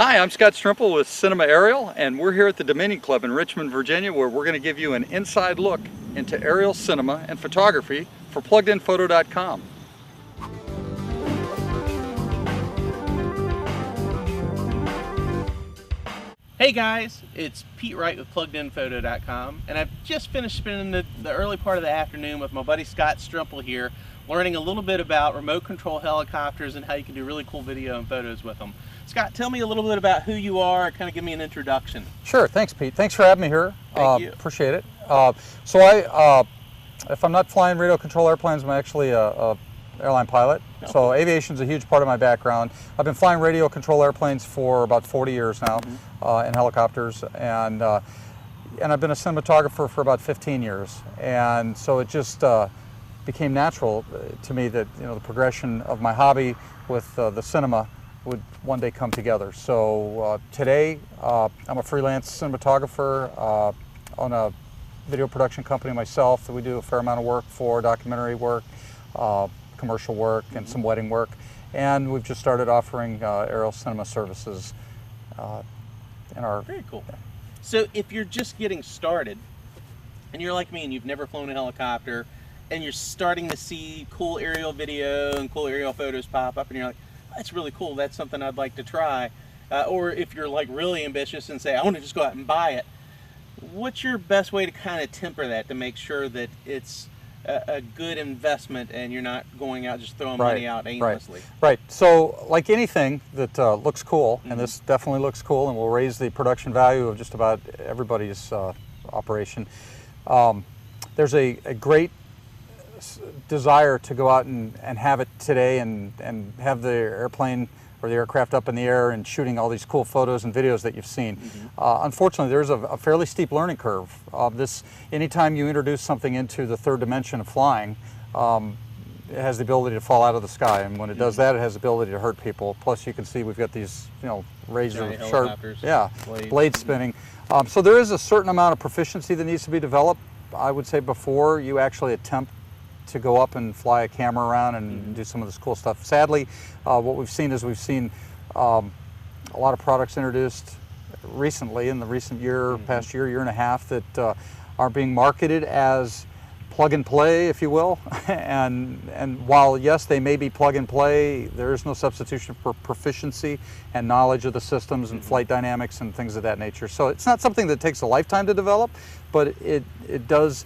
Hi, I'm Scott Strimple with Cinema Aerial, and we're here at the Dominion Club in Richmond, Virginia, where we're going to give you an inside look into aerial cinema and photography for PluggedInPhoto.com. Hey guys, it's Pete Wright with PluggedInPhoto.com, and I've just finished spending the early part of the afternoon with my buddy Scott Strimple here, learning a little bit about remote control helicopters and how you can do really cool video and photos with them. Scott, tell me a little bit about who you are, kind of give me an introduction. Sure, thanks Pete. Thanks for having me here. Thank you. Appreciate it. If I'm not flying radio control airplanes, I'm actually a airline pilot. Okay. So aviation's a huge part of my background. I've been flying radio control airplanes for about 40 years now, in helicopters, and I've been a cinematographer for about 15 years. And so it just became natural to me that the progression of my hobby with the cinema would one day come together. So today I'm a freelance cinematographer, own a video production company myself that we do a fair amount of work for, documentary work, commercial work, and some wedding work. And we've just started offering aerial cinema services in our... Very cool. Yeah. So if you're just getting started, and you're like me and you've never flown a helicopter, and you're starting to see cool aerial video and cool aerial photos pop up, and you're like, that's really cool, that's something I'd like to try. Or if you're like really ambitious and say, I want to just go out and buy it, what's your best way to kind of temper that to make sure that it's a good investment and you're not going out just throwing money out aimlessly? Right. So like anything that looks cool, and this definitely looks cool and will raise the production value of just about everybody's operation, there's a great desire to go out and have it today and have the airplane or the aircraft up in the air and shooting all these cool photos and videos that you've seen. Unfortunately, there's a fairly steep learning curve. Anytime you introduce something into the third dimension of flying, it has the ability to fall out of the sky, and when it does that, it has the ability to hurt people. Plus, you can see we've got these, razor sharp, blades spinning. So there is a certain amount of proficiency that needs to be developed, I would say, before you actually attempt to go up and fly a camera around and do some of this cool stuff. Sadly, what we've seen is a lot of products introduced recently in the recent year, past year and a half, that are being marketed as plug and play, if you will. and while yes, they may be plug and play, there is no substitution for proficiency and knowledge of the systems and flight dynamics and things of that nature. So it's not something that takes a lifetime to develop, but it does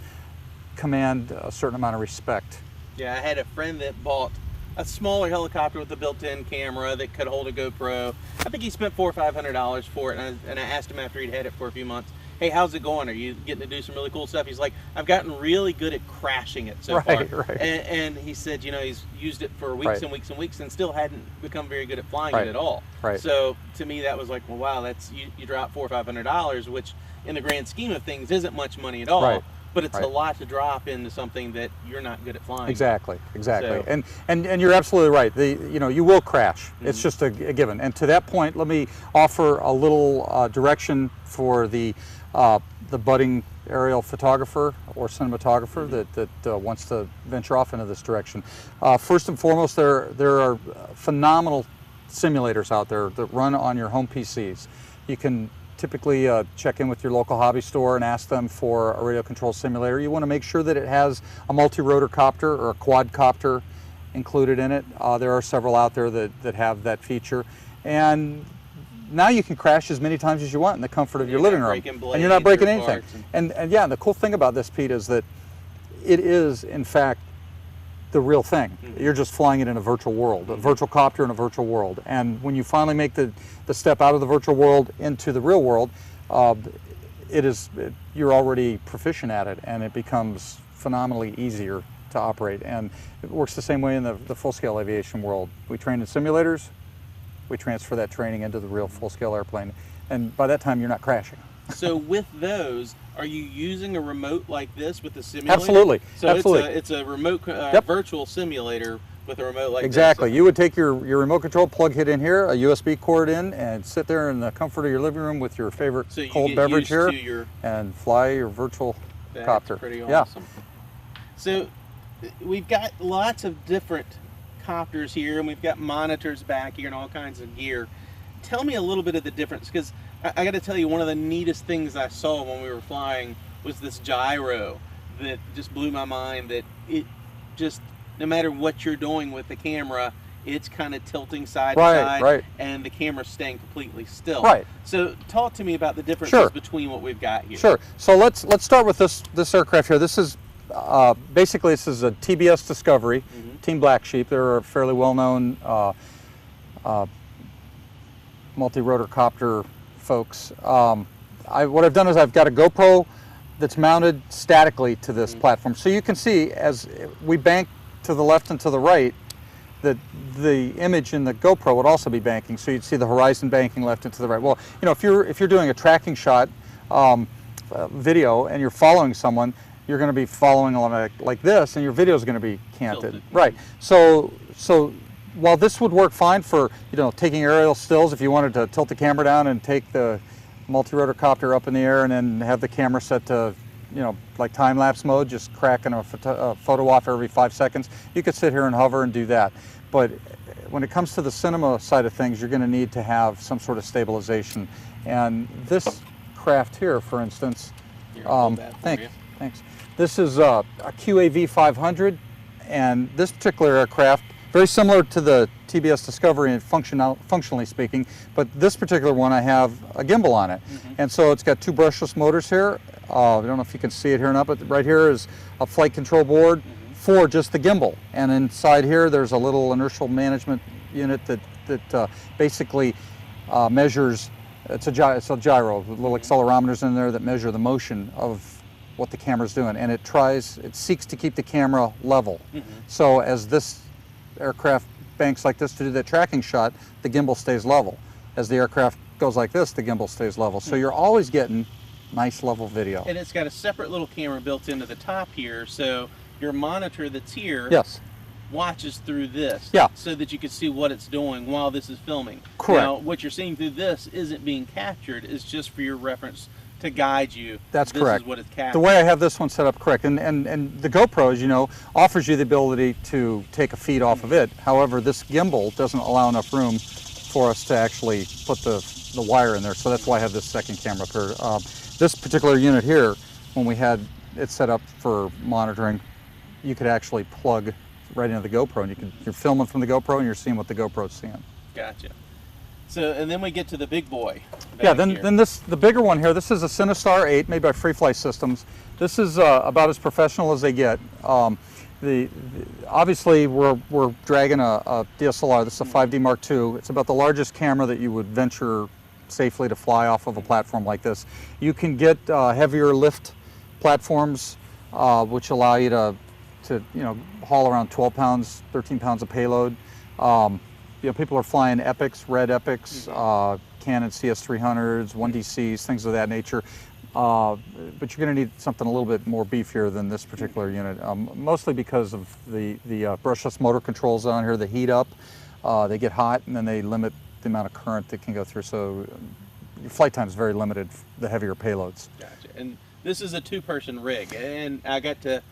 command a certain amount of respect. Yeah, I had a friend that bought a smaller helicopter with a built-in camera that could hold a GoPro. I think he spent $400 or $500 for it, and I asked him after he'd had it for a few months, hey, how's it going? Are you getting to do some really cool stuff? He's like, I've gotten really good at crashing it so far. Right. And he said, he's used it for weeks and weeks and weeks and still hadn't become very good at flying it at all. So to me, that was like, well, wow, that's you drop $400 or $500, which in the grand scheme of things isn't much money at all. But it's a lot to drop into something that you're not good at flying. Exactly. So. And you're absolutely right. You will crash. It's just a given. And to that point, let me offer a little direction for the budding aerial photographer or cinematographer that wants to venture off into this direction. First and foremost, there are phenomenal simulators out there that run on your home PCs. You can typically check in with your local hobby store and ask them for a radio control simulator. You want to make sure that it has a multi-rotor copter or a quadcopter included in it. There are several out there that have that feature. And now you can crash as many times as you want in the comfort of your living room. And you're not breaking anything. And yeah, the cool thing about this, Pete, is that it is, in fact, the real thing. You're just flying it in a virtual world, a virtual copter in a virtual world. And when you finally make the step out of the virtual world into the real world, you're already proficient at it, and it becomes phenomenally easier to operate. And it works the same way in the full-scale aviation world. We train in simulators, we transfer that training into the real full-scale airplane, and by that time you're not crashing. So with those, are you using a remote like this with the simulator? Absolutely. So absolutely. It's a remote virtual simulator with a remote like exactly. this. You would take your remote control, plug it in here, a USB cord in, and sit there in the comfort of your living room with your favorite cold beverage here and fly your virtual copter. That's pretty awesome. Yeah. So we've got lots of different copters here, and we've got monitors back here and all kinds of gear. tell me a little bit of the difference, because I got to tell you, one of the neatest things I saw when we were flying was this gyro that just blew my mind. That it just, no matter what you're doing with the camera, it's kind of tilting side to side, and the camera's staying completely still. Right. So talk to me about the differences between what we've got here. Sure. So let's start with this aircraft here. This is basically, this is a TBS Discovery, Team Black Sheep. They're a fairly well-known multi-rotor copter folks. What I've done is I've got a GoPro that's mounted statically to this platform. So you can see as we bank to the left and to the right, that the image in the GoPro would also be banking. So you'd see the horizon banking left and to the right. Well, you know, if you're doing a tracking shot video and you're following someone, you're going to be following along like this, and your video is going to be canted. Right. So while this would work fine for, you know, taking aerial stills, if you wanted to tilt the camera down and take the multi-rotor copter up in the air and then have the camera set to, you know, like time-lapse mode, just cracking a photo off every 5 seconds, you could sit here and hover and do that. But when it comes to the cinema side of things, you're going to need to have some sort of stabilization. And this craft here, for instance, thanks. This is a QAV 500, and this particular aircraft, very similar to the TBS Discovery in functionally speaking, but this particular one I have a gimbal on it. And so it's got two brushless motors here. I don't know if you can see it here or not, but right here is a flight control board for just the gimbal. And inside here there's a little inertial management unit that basically measures, it's a gyro, with little accelerometers in there that measure the motion of what the camera's doing, and it seeks to keep the camera level. So as this aircraft banks like this to do that tracking shot, the gimbal stays level. As the aircraft goes like this, the gimbal stays level. So you're always getting nice level video. And it's got a separate little camera built into the top here, so your monitor that's here watches through this, so that you can see what it's doing while this is filming. Correct. Now, what you're seeing through this isn't being captured, it's just for your reference to guide you. That's correct. This is what it's captured. The way I have this one set up correct, and the GoPro, as you know, offers you the ability to take a feed off of it. However, this gimbal doesn't allow enough room for us to actually put the wire in there, so that's why I have this second camera up here. This particular unit here, when we had it set up for monitoring, you could actually plug right into the GoPro, and you're filming from the GoPro and you're seeing what the GoPro's seeing. Gotcha. So, and then we get to the big boy. Then the bigger one here, this is a Cinestar 8 made by Free Flight Systems. This is about as professional as they get. Obviously we're dragging a DSLR. This is a 5D Mark II. It's about the largest camera that you would venture safely to fly off of a platform like this. You can get heavier lift platforms, which allow you to haul around 12 pounds, 13 pounds of payload. People are flying Epics, red Epics, Canon CS300s, 1DCs, things of that nature. But you're going to need something a little bit more beefier than this particular unit, mostly because of the brushless motor controls on here. They heat up, they get hot, and then they limit the amount of current that can go through. So your flight time is very limited for the heavier payloads. Gotcha. And this is a two-person rig, and I got to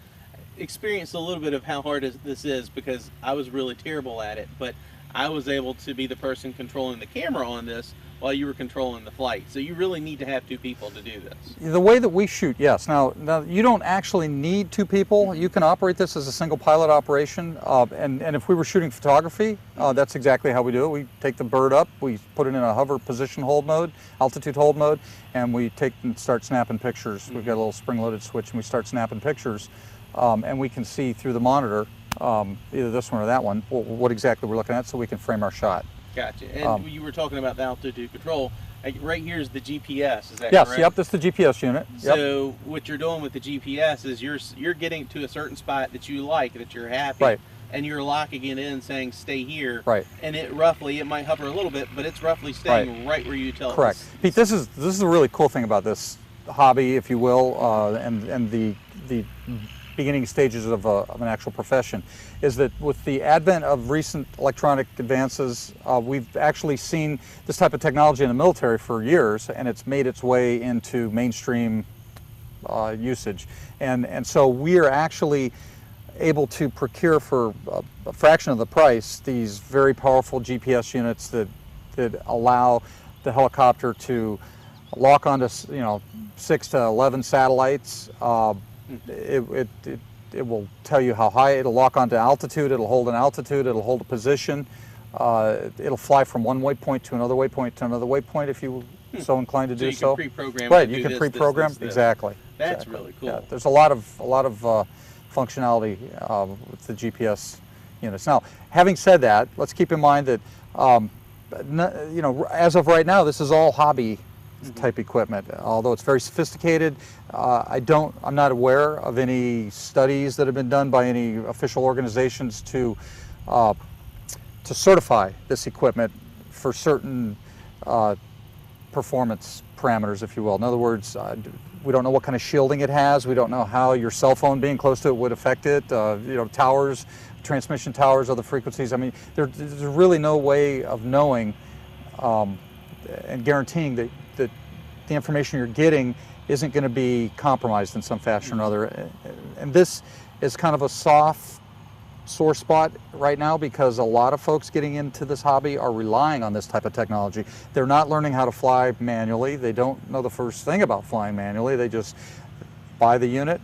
experience a little bit of how hard this is because I was really terrible at it, but I was able to be the person controlling the camera on this while you were controlling the flight. So you really need to have two people to do this. The way that we shoot, yes. Now you don't actually need two people. You can operate this as a single pilot operation. And if we were shooting photography, that's exactly how we do it. We take the bird up, we put it in a hover position hold mode, altitude hold mode, and we take and start snapping pictures. We've got a little spring-loaded switch and we start snapping pictures. And we can see through the monitor, either this one or that one, what exactly we're looking at, so we can frame our shot. Gotcha. And you were talking about the altitude control. Right here is the GPS, is that correct? Yes, yep, this is the GPS unit. So what you're doing with the GPS is you're getting to a certain spot that you like, that you're happy, and you're locking it in saying stay here. Right. And it might hover a little bit, but it's roughly staying right where you tell it. Correct. Pete, this is a really cool thing about this hobby, if you will, and the beginning stages of an actual profession, is that with the advent of recent electronic advances, we've actually seen this type of technology in the military for years, and it's made its way into mainstream usage. And so we are actually able to procure for a fraction of the price these very powerful GPS units that that allow the helicopter to lock onto 6 to 11 satellites. It will tell you how high. It'll lock onto altitude. It'll hold an altitude. It'll hold a position. It'll fly from one waypoint to another waypoint to another waypoint if you so inclined to do so. You can pre-program. Right, you can pre-program exactly. That's really cool. Yeah, there's a lot of functionality with the GPS units. Now, having said that, let's keep in mind that as of right now, this is all hobby type equipment. Although it's very sophisticated, I'm not aware of any studies that have been done by any official organizations to certify this equipment for certain performance parameters, if you will. In other words, we don't know what kind of shielding it has. We don't know how your cell phone being close to it would affect it. Towers, transmission towers, other frequencies. I mean, there's really no way of knowing and guaranteeing that the information you're getting isn't going to be compromised in some fashion or other. And this is kind of a soft sore spot right now because a lot of folks getting into this hobby are relying on this type of technology. They're not learning how to fly manually. They don't know the first thing about flying manually. They just buy the unit,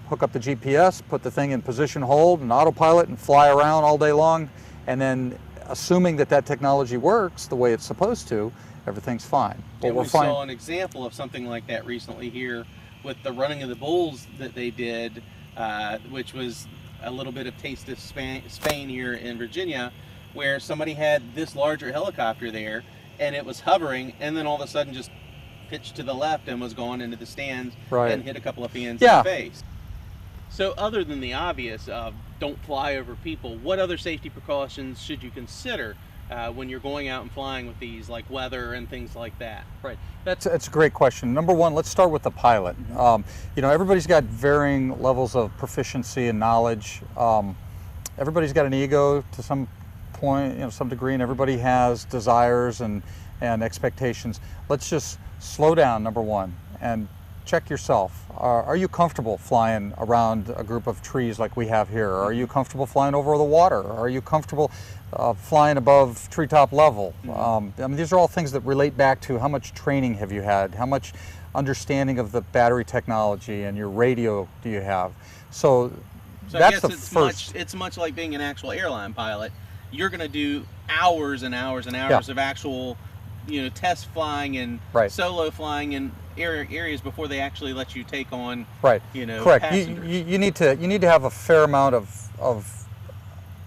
hook up the GPS, put the thing in position hold and autopilot and fly around all day long, and then assuming that technology works the way it's supposed to, everyth's fine. And we saw an example of something like that recently here with the running of the bulls that they did, which was a little bit of Taste of Spain here in Virginia, where somebody had this larger helicopter there and it was hovering and then all of a sudden just pitched to the left and was going into the stands and hit a couple of fans in the face. So other than the obvious of don't fly over people, what other safety precautions should you consider when you're going out and flying with these, like weather and things like that? Right. That's a great question. Number one, let's start with the pilot. Everybody's got varying levels of proficiency and knowledge. Everybody's got an ego to some point, some degree, and everybody has desires and expectations. Let's just slow down, number one, and check yourself. Are you comfortable flying around a group of trees like we have here? Are you comfortable flying over the water? Are you comfortable flying above treetop level? These are all things that relate back to how much training have you had, how much understanding of the battery technology and your radio do you have. So that's the first. It's much like being an actual airline pilot. You're going to do hours and hours and hours of actual, test flying and solo flying in areas before they actually let you take on, correct. Passengers. You need to have a fair amount of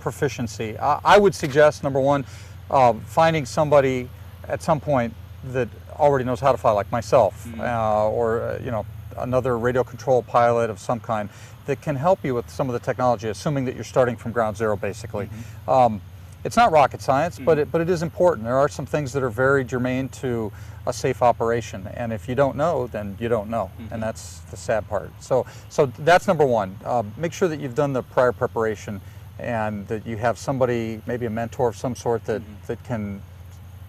proficiency. I would suggest, number one, finding somebody at some point that already knows how to fly, like myself, or another radio control pilot of some kind that can help you with some of the technology, assuming that you're starting from ground zero, basically. It's not rocket science, but it is important. There are some things that are very germane to a safe operation, and if you don't know, then you don't know, and that's the sad part. So that's number one. Make sure that you've done the prior preparation and that you have somebody, maybe a mentor of some sort, that can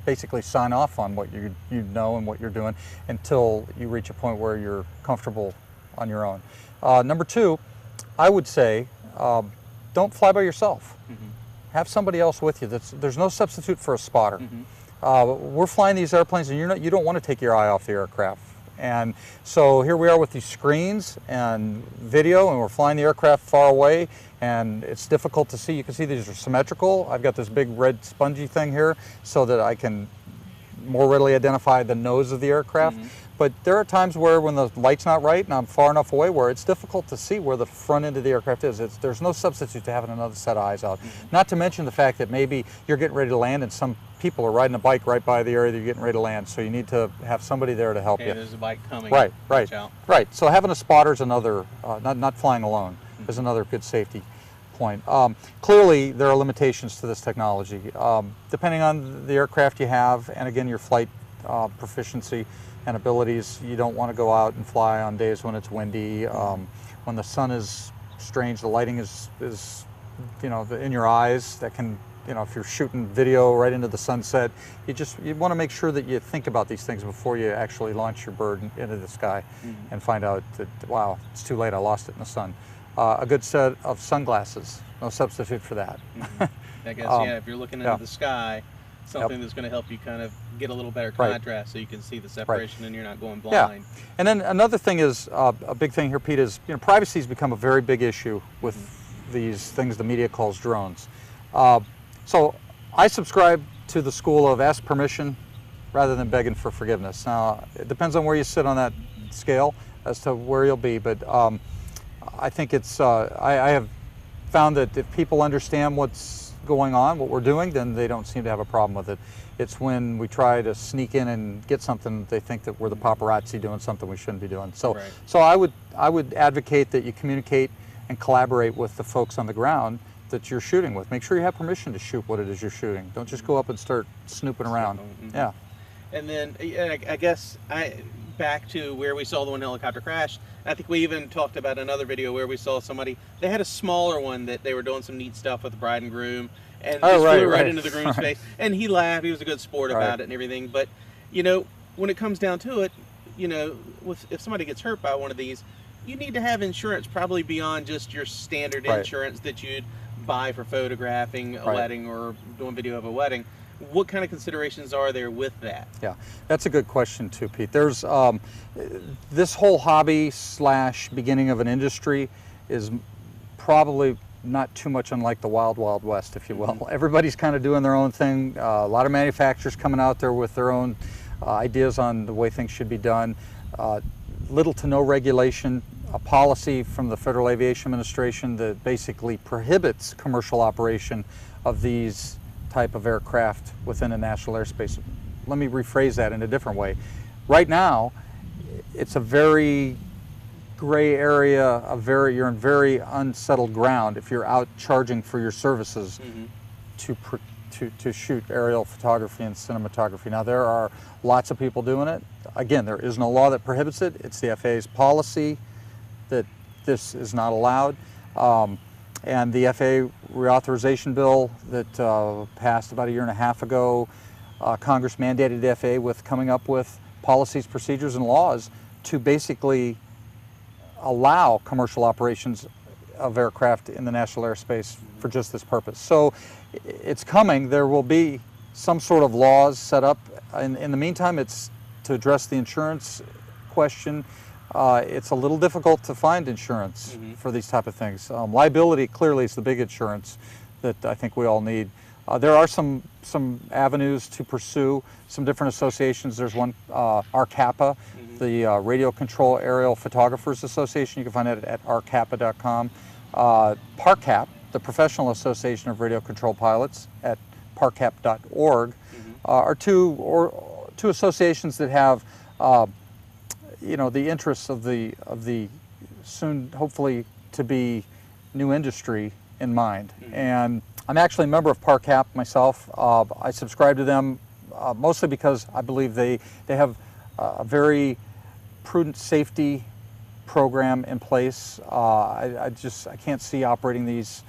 basically sign off on what you know and what you're doing until you reach a point where you're comfortable on your own. Number two, I would say, don't fly by yourself. Have somebody else with you. There's no substitute for a spotter. We're flying these airplanes, and you don't want to take your eye off the aircraft. And so here we are with these screens and video, and we're flying the aircraft far away, and it's difficult to see. You can see these are symmetrical. I've got this big red spongy thing here so that I can more readily identify the nose of the aircraft. But there are times where when the light's not right and I'm far enough away where it's difficult to see where the front end of the aircraft is. There's no substitute to having another set of eyes out. Not to mention the fact that maybe you're getting ready to land and some people are riding a bike right by the area that you're getting ready to land, so you need to have somebody there to help you. There's a bike coming. Right. So having a spotter is another, not flying alone, is another good safety point. Clearly, there are limitations to this technology. Depending on the aircraft you have, and again, your flight proficiency and abilities, you don't want to go out and fly on days when it's windy, when the sun is strange, the lighting is in your eyes. That can, if you're shooting video right into the sunset, you want to make sure that you think about these things before you actually launch your bird into the sky and find out that, wow, it's too late, I lost it in the sun. A good set of sunglasses, no substitute for that. I guess, if you're looking into the sky, something that's going to help you kind of get a little better Right. contrast so you can see the separation and you're not going Yeah. blind. And then another thing is, a big thing here, Pete, is privacy has become a very big issue with these things the media calls drones. So I subscribe to the school of ask permission rather than begging for forgiveness. Now, it depends on where you sit on that scale as to where you'll be, but I think it's, I have found that if people understand what's going on, what we're doing, then they don't seem to have a problem with it. It's when we try to sneak in and get something, they think that we're the paparazzi doing something we shouldn't be doing. So, Right. so I would advocate that you communicate and collaborate with the folks on the ground that you're shooting with. Make sure you have permission to shoot what it is you're shooting. Don't just go up and start snooping around. Mm-hmm. Yeah. And then I guess back to where we saw the one helicopter crash. I think we even talked about another video where we saw somebody, they had a smaller one that they were doing some neat stuff with the bride and groom, and Oh, just right, flew right right. into the groom's face. And he laughed, he was a good sport about Right. it and everything. But, when it comes down to it, if somebody gets hurt by one of these, you need to have insurance probably beyond just your standard Right. insurance that you'd buy for photographing a Right. wedding or doing video of a wedding. What kind of considerations are there with that? Yeah, that's a good question too, Pete. There's this whole hobby / beginning of an industry is probably not too much unlike the wild, wild west, if you will. Mm-hmm. Everybody's kind of doing their own thing. A lot of manufacturers coming out there with their own ideas on the way things should be done. Little to no regulation, a policy from the Federal Aviation Administration that basically prohibits commercial operation of these type of aircraft within a national airspace. Let me rephrase that in a different way. Right now, it's a very gray area, you're in very unsettled ground if you're out charging for your services to shoot aerial photography and cinematography. Now, there are lots of people doing it. Again, there is no law that prohibits it. It's the FAA's policy that this is not allowed. And the FAA reauthorization bill that passed about a year and a half ago, Congress mandated the FAA with coming up with policies, procedures, and laws to basically allow commercial operations of aircraft in the national airspace for just this purpose. So it's coming. There will be some sort of laws set up. In the meantime, it's to address the insurance question. It's a little difficult to find insurance for these type of things. Liability clearly is the big insurance that I think we all need. There are some avenues to pursue, some different associations. There's one, RCAPA, the Radio Control Aerial Photographers Association. You can find that at rcapa.com. PARCAP, the Professional Association of Radio Control Pilots, at parcap.org, are two associations that have the interests of the soon, hopefully, to be new industry in mind. And I'm actually a member of PARCAP myself. I subscribe to them mostly because I believe they have a very prudent safety program in place. I can't see operating this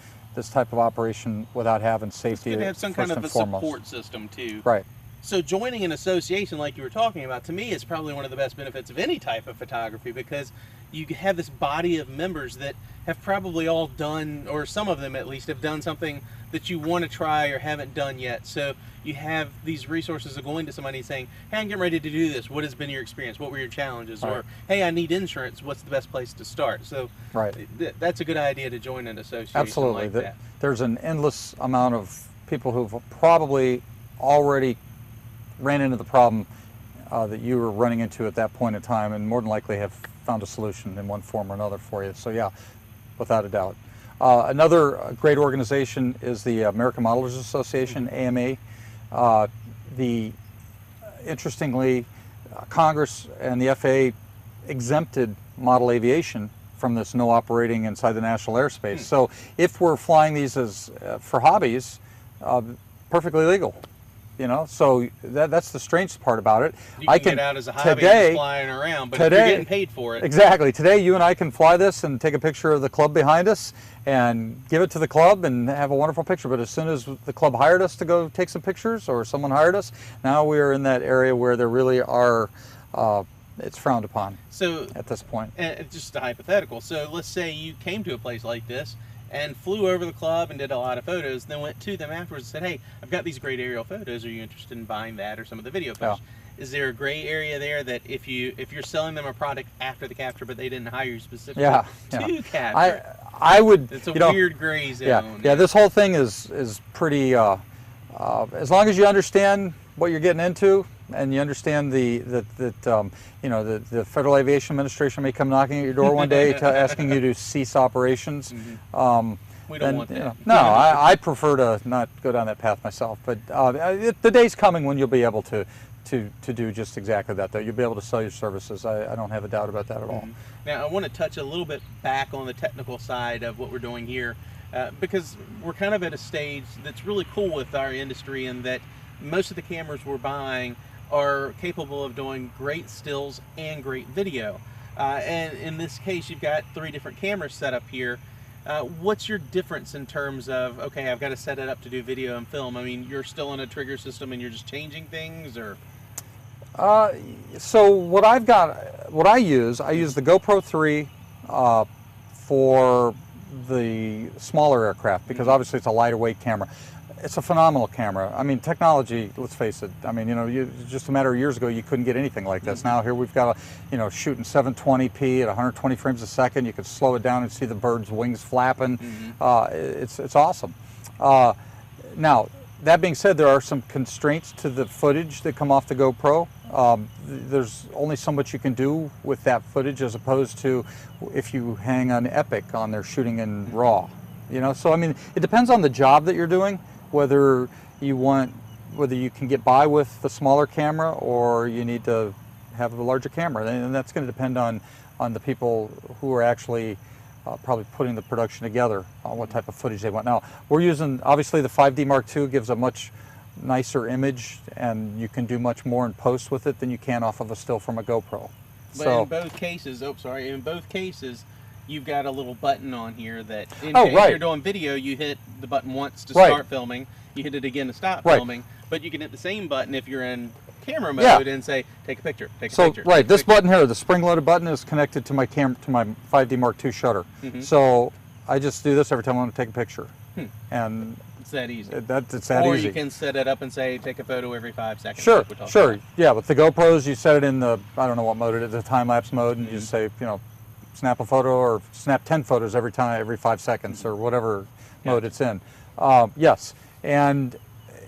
type of operation without having safety. It's good to have some kind of a foremost. support system too. Right. So joining an association like you were talking about, to me, is probably one of the best benefits of any type of photography, because you have this body of members that have probably all done, or some of them at least, have done something that you want to try or haven't done yet. So you have these resources of going to somebody saying, hey, I'm getting ready to do this. What has been your experience? What were your challenges? Right. Or, hey, I need insurance. What's the best place to start? So Right. That's a good idea to join an association Absolutely. like that. There's an endless amount of people who've probably already ran into the problem that you were running into at that point in time, and more than likely have found a solution in one form or another for you. So yeah, without a doubt. Another great organization is the American Modelers Association, AMA. Interestingly, Congress and the FAA exempted model aviation from this no operating inside the national airspace. So if we're flying these as for hobbies, perfectly legal. So that's the strange part about it. You can get out as a hobby and flying around, but if you're getting paid for it. Exactly. Today, you and I can fly this and take a picture of the club behind us and give it to the club and have a wonderful picture. But as soon as the club hired us to go take some pictures, or someone hired us, now we are in that area where there really are, it's frowned upon. So at this point. And just a hypothetical. So let's say you came to a place like this, and flew over the club and did a lot of photos, then went to them afterwards and said, hey, I've got these great aerial photos. Are you interested in buying that or some of the video footage? Is there a gray area there that if you're selling them a product after the capture, but they didn't hire you specifically to capture? I would. It's a weird gray zone. Yeah. This whole thing is pretty. As long as you understand what you're getting into, and you understand the Federal Aviation Administration may come knocking at your door one day asking you to cease operations. We don't want that. No, I prefer to not go down that path myself. But the day's coming when you'll be able to do just exactly that, though. You'll be able to sell your services. I don't have a doubt about that at all. Now, I want to touch a little bit back on the technical side of what we're doing here, because we're kind of at a stage that's really cool with our industry in that most of the cameras we're buying are capable of doing great stills and great video. And in this case, you've got 3 different cameras set up here. What's your difference in terms of, okay, I've got to set it up to do video and film? I mean, you're still in a trigger system and you're just changing things, or? So what I use the GoPro 3 for the smaller aircraft, because obviously it's a lighter weight camera. It's a phenomenal camera. I mean, technology, let's face it, I mean, just a matter of years ago, you couldn't get anything like this. Now here we've got shooting 720p at 120 frames a second. You can slow it down and see the bird's wings flapping. It's awesome. Now, that being said, there are some constraints to the footage that come off the GoPro. There's only so much you can do with that footage as opposed to if you hang an Epic on there shooting in RAW. So I mean, it depends on the job that you're doing, whether you can get by with the smaller camera or you need to have a larger camera, and that's going to depend on the people who are actually probably putting the production together on what type of footage they want. Now, we're using, obviously the 5D Mark II gives a much nicer image, and you can do much more in post with it than you can off of a still from a GoPro. But in both cases, you've got a little button on here that if you're doing video, you hit the button once to start filming, you hit it again to stop filming, but you can hit the same button if you're in camera mode and say, take a picture, take a picture. This button here, the spring-loaded button, is connected to my 5D Mark II shutter. So I just do this every time I want to take a picture. And it's that easy. It's that easy. Or you can set it up and say, take a photo every 5 seconds. Sure. Yeah, with the GoPros, you set it in the, I don't know what mode it is, the time-lapse mode, and you just say, snap a photo or snap 10 photos every 5 seconds or whatever mode it's in. Yes, and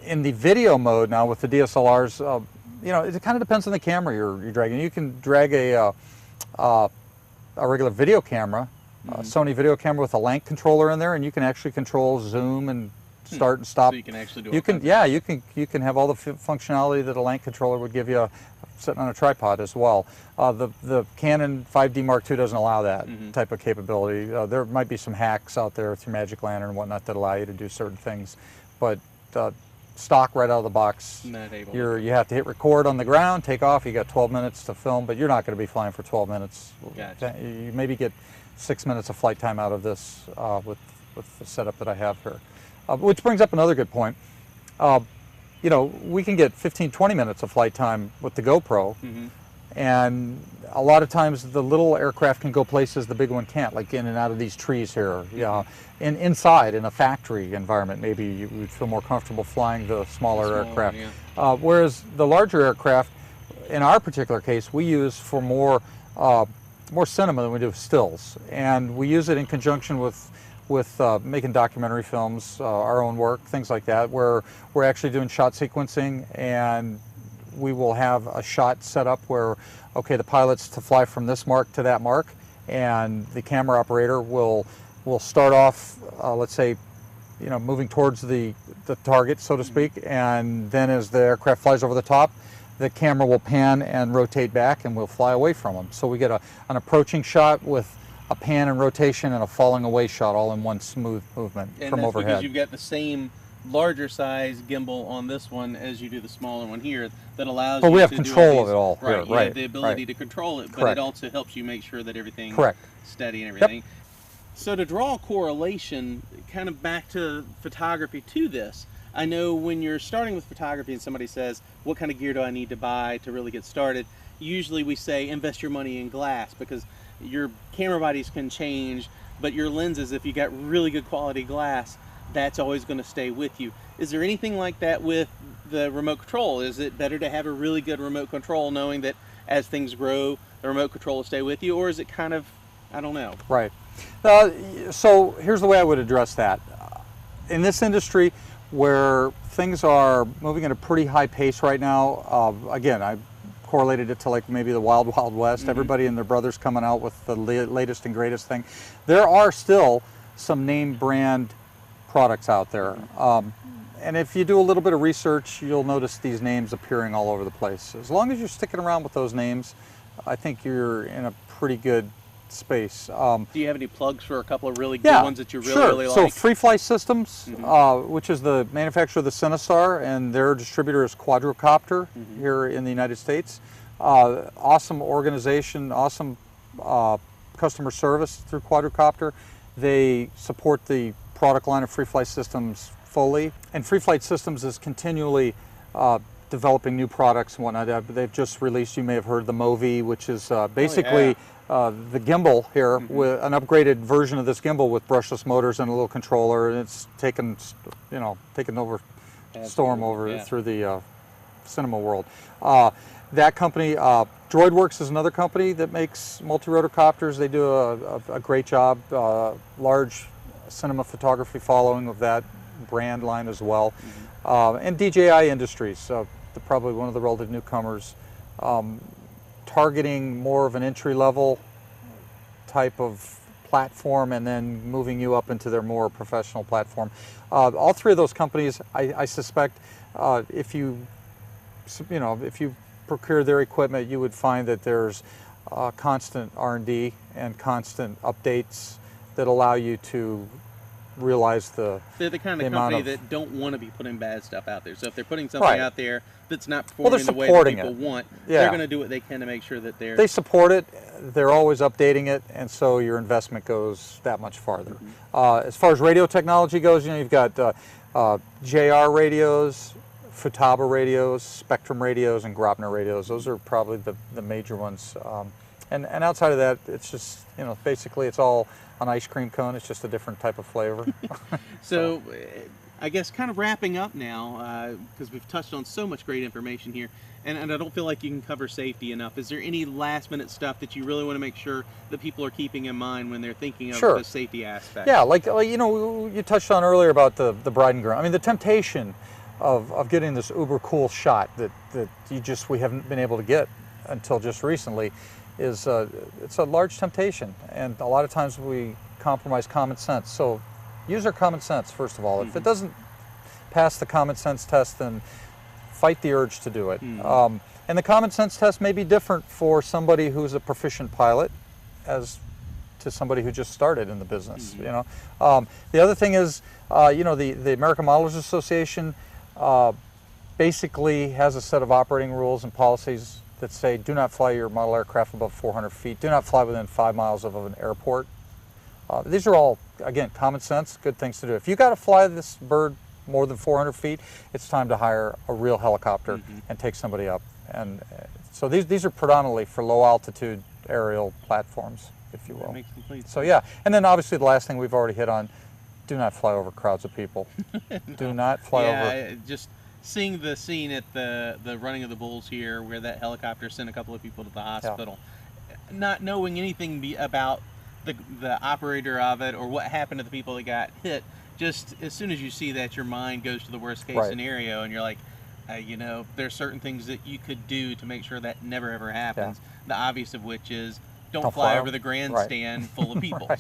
in the video mode now with the DSLRs, it kind of depends on the camera you're dragging. You can drag a regular video camera, a Sony video camera with a Lank controller in there, and you can actually control zoom and start and stop. So you can actually do you can have all the functionality that a Lank controller would give you sitting on a tripod as well. The Canon 5D Mark II doesn't allow that type of capability. There might be some hacks out there through Magic Lantern and whatnot that allow you to do certain things, but stock right out of the box, you have to hit record on the ground, take off, you got 12 minutes to film, but you're not going to be flying for 12 minutes. Gotcha. You maybe get 6 minutes of flight time out of this with the setup that I have here. Which brings up another good point. We can get 15-20 minutes of flight time with the GoPro, and a lot of times the little aircraft can go places the big one can't, like in and out of these trees here. Inside in a factory environment, maybe you would feel more comfortable flying the smaller aircraft. Whereas the larger aircraft, in our particular case, we use for more cinema than we do stills, and we use it in conjunction with making documentary films, our own work, things like that, where we're actually doing shot sequencing, and we will have a shot set up where, okay, the pilot's to fly from this mark to that mark, and the camera operator will start off, let's say, moving towards the target, so to speak, and then as the aircraft flies over the top, the camera will pan and rotate back, and we'll fly away from them. So we get an approaching shot with a pan and rotation and a falling away shot all in one smooth movement from overhead. Because you've got the same larger size gimbal on this one as you do the smaller one here that allows you we have to control do of it all here, you have the ability to control it, but it also helps you make sure that everything's steady and everything. So to draw a correlation, kind of back to photography to this, I know when you're starting with photography and somebody says, what kind of gear do I need to buy to really get started? Usually we say invest your money in glass, because your camera bodies can change but your lenses, if you got really good quality glass, that's always going to stay with you. Is there anything like that with the remote control? Is it better to have a really good remote control knowing that as things grow, the remote control will stay with you, or is it kind of, I don't know? Right. So here's the way I would address that. In this industry where things are moving at a pretty high pace right now, again, I correlated it to like maybe the Wild Wild West, everybody and their brothers coming out with the latest and greatest thing. There are still some name brand products out there. And if you do a little bit of research, you'll notice these names appearing all over the place. As long as you're sticking around with those names, I think you're in a pretty good space. Do you have any plugs for a couple of really good ones that you really like? So Free Fly Systems, which is the manufacturer of the Cinestar, and their distributor is Quadcopter here in the United States. Awesome organization, awesome customer service through Quadcopter. They support the product line of Free Fly Systems fully, and Free Flight Systems is continually developing new products and whatnot. They've just released, you may have heard, the Movi, which is basically the gimbal here, with an upgraded version of this gimbal with brushless motors and a little controller, and it's taken over storm over through the cinema world. That company, DroidWorks, is another company that makes multi-rotor copters. They do a great job. Large cinema photography following of that brand line as well. And DJI Industries, probably one of the relative newcomers, targeting more of an entry-level type of platform and then moving you up into their more professional platform. All three of those companies, I suspect, if you procure their equipment, you would find that there's constant R&D and constant updates that allow you to realize they're the kind of company that don't want to be putting bad stuff out there. So if they're putting something out there that's not performing the way that people want, they're going to do what they can to make sure that they support it. They're always updating it, and so your investment goes that much farther. As far as radio technology goes, you've got JR radios, Futaba radios, Spectrum radios, and Grobner radios. Those are probably the major ones. And outside of that, it's just, basically it's all an ice cream cone. It's just a different type of flavor. So I guess kind of wrapping up now, because we've touched on so much great information here, and I don't feel like you can cover safety enough. Is there any last minute stuff that you really want to make sure that people are keeping in mind when they're thinking of the safety aspect? Yeah, like you touched on earlier about the bride and groom. I mean, the temptation of getting this uber cool shot that we haven't been able to get until just recently is it's a large temptation, and a lot of times we compromise common sense. So use our common sense first of all. If it doesn't pass the common sense test, then fight the urge to do it. And the common sense test may be different for somebody who's a proficient pilot as to somebody who just started in the business. The other thing is, the American Modelers Association basically has a set of operating rules and policies that say do not fly your model aircraft above 400 feet, do not fly within 5 miles of an airport. These are all, again, common sense, good things to do. If you got to fly this bird more than 400 feet, it's time to hire a real helicopter and take somebody up. And so these are predominantly for low altitude aerial platforms, if you will. That makes complete sense. So yeah, and then obviously the last thing we've already hit on, do not fly over crowds of people. Do not fly over. Just seeing the scene at the running of the bulls here, where that helicopter sent a couple of people to the hospital, not knowing anything about the operator of it or what happened to the people that got hit, just as soon as you see that, your mind goes to the worst case scenario, and you're like, there's certain things that you could do to make sure that never ever happens. The obvious of which is don't fly over the grandstand full of people.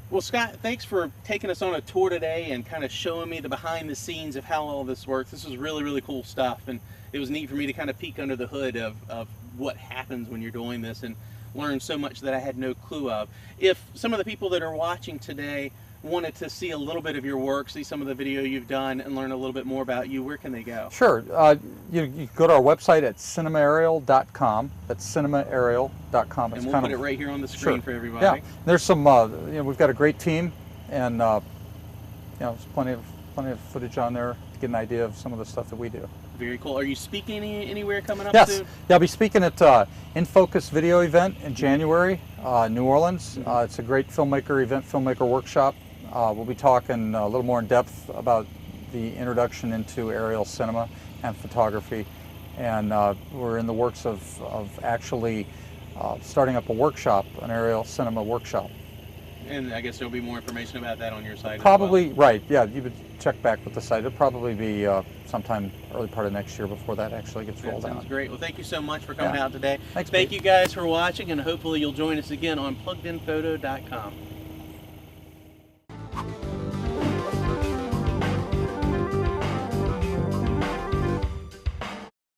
Well, Scott, thanks for taking us on a tour today and kind of showing me the behind the scenes of how all this works. This was really, really cool stuff, and it was neat for me to kind of peek under the hood of what happens when you're doing this and learn so much that I had no clue of. If some of the people that are watching today wanted to see a little bit of your work, see some of the video you've done, and learn a little bit more about you, where can they go? Sure. You can go to our website at cinemaaerial.com. That's cinemaaerial.com. And we'll put it right here on the screen for everybody. Yeah. There's some, we've got a great team, and there's plenty of footage on there to get an idea of some of the stuff that we do. Very cool. Are you speaking anywhere coming up soon? Yeah, I'll be speaking at In Focus video event in January, New Orleans. It's a great filmmaker event, filmmaker workshop. We'll be talking a little more in depth about the introduction into aerial cinema and photography. And we're in the works of actually starting up a workshop, an aerial cinema workshop. And I guess there'll be more information about that on your site Probably, as well. right, yeah, you would check back with the site. It'll probably be sometime early part of next year before that actually gets rolled That out. sounds great. Well, thank you so much for coming Yeah. out today. Thanks, Thank Pete. you guys for watching, and hopefully you'll join us again on PluggedInPhoto.com.